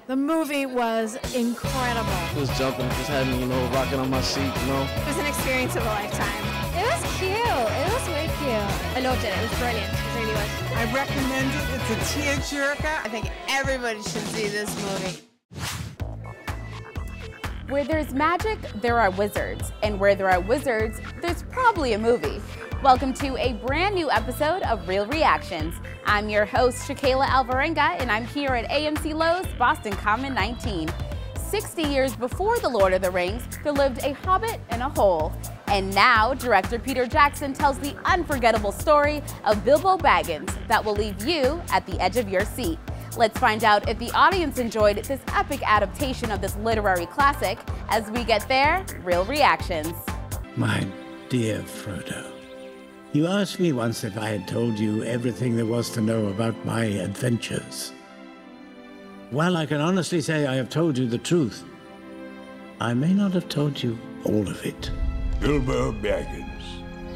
The movie was incredible. Just jumping, just had me, rocking on my seat, It was an experience of a lifetime. It was cute. It was way cute. I loved it. It was brilliant. It really was. I recommend it. It's a tearjerker. I think everybody should see this movie. Where there's magic, there are wizards. And where there are wizards, there's probably a movie. Welcome to a brand new episode of Real Reactions. I'm your host, Shakayla Alvarenga, and I'm here at AMC Lowe's Boston Common 19. 60 years before The Lord of the Rings, there lived a hobbit in a hole. And now, director Peter Jackson tells the unforgettable story of Bilbo Baggins that will leave you at the edge of your seat. Let's find out if the audience enjoyed this epic adaptation of this literary classic. As we get there, Real Reactions. My dear Frodo, you asked me once if I had told you everything there was to know about my adventures. Well, I can honestly say I have told you the truth. I may not have told you all of it. Bilbo Baggins.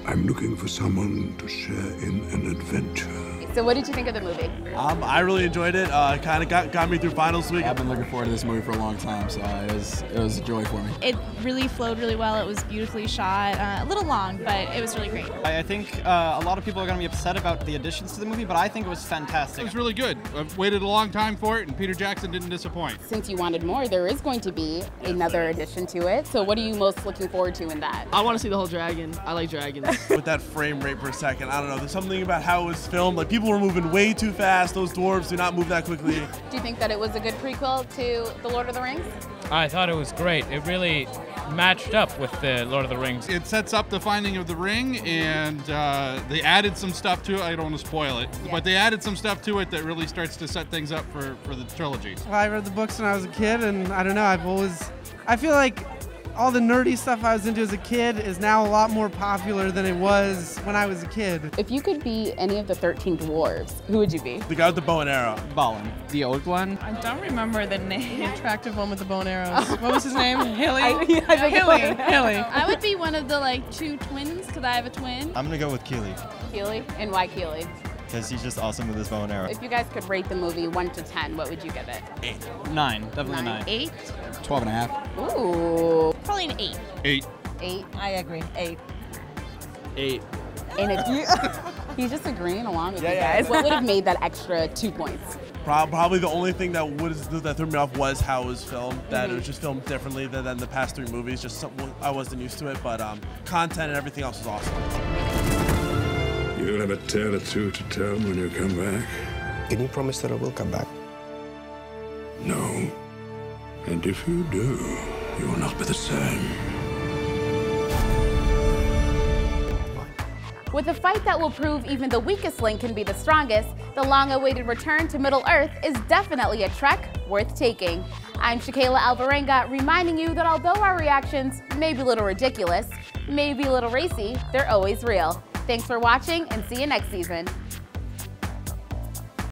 I'm looking for someone to share in an adventure. So what did you think of the movie? I really enjoyed it. It kind of got me through finals week. I've been looking forward to this movie for a long time, so it was a joy for me. It really flowed really well. It was beautifully shot. A little long, but it was really great. I think a lot of people are going to be upset about the additions to the movie, but I think it was fantastic. It was really good. I've waited a long time for it, and Peter Jackson didn't disappoint. Since you wanted more, there is going to be another addition to it. So what are you most looking forward to in that? I want to see the whole dragon. I like dragons. With that frame rate per second, I don't know, there's something about how it was filmed. Like, people were moving way too fast. Those dwarves do not move that quickly. Do you think that it was a good prequel to The Lord of the Rings? I thought it was great. It really matched up with the Lord of the Rings. It sets up the finding of the ring, and they added some stuff to it. I don't want to spoil it, but they added some stuff to it that really starts to set things up for the trilogy. Well, I read the books when I was a kid, and I don't know, I feel like all the nerdy stuff I was into as a kid is now a lot more popular than it was when I was a kid. If you could be any of the 13 dwarves, who would you be? The guy with the bow and arrow. Balin. The old one? I don't remember the name. The attractive one with the bow and arrows. What was his name? Hilly? Hilly. I would be one of the two twins, because I have a twin. I'm gonna go with Keely. Keely? And why Keely? Because he's just awesome with his bow and arrow. If you guys could rate the movie 1 to 10, what would you give it? 8. 9. Definitely 9. 8? 12 and a half. Ooh. Probably an 8. 8. 8. I agree. 8. 8. And he's just agreeing along with you guys. What would have made that extra 2 points? Probably the only thing that threw me off was how it was filmed. That it was just filmed differently than the past 3 movies. Just something I wasn't used to it, but content and everything else was awesome. You'll have a tale or two to tell when you come back. Can you promise that I will come back? No. And if you do, you will not be the same. With a fight that will prove even the weakest link can be the strongest, the long-awaited return to Middle-earth is definitely a trek worth taking. I'm Shakayla Alvarenga, reminding you that although our reactions may be a little ridiculous, may be a little racy, they're always real. Thanks for watching, and see you next season.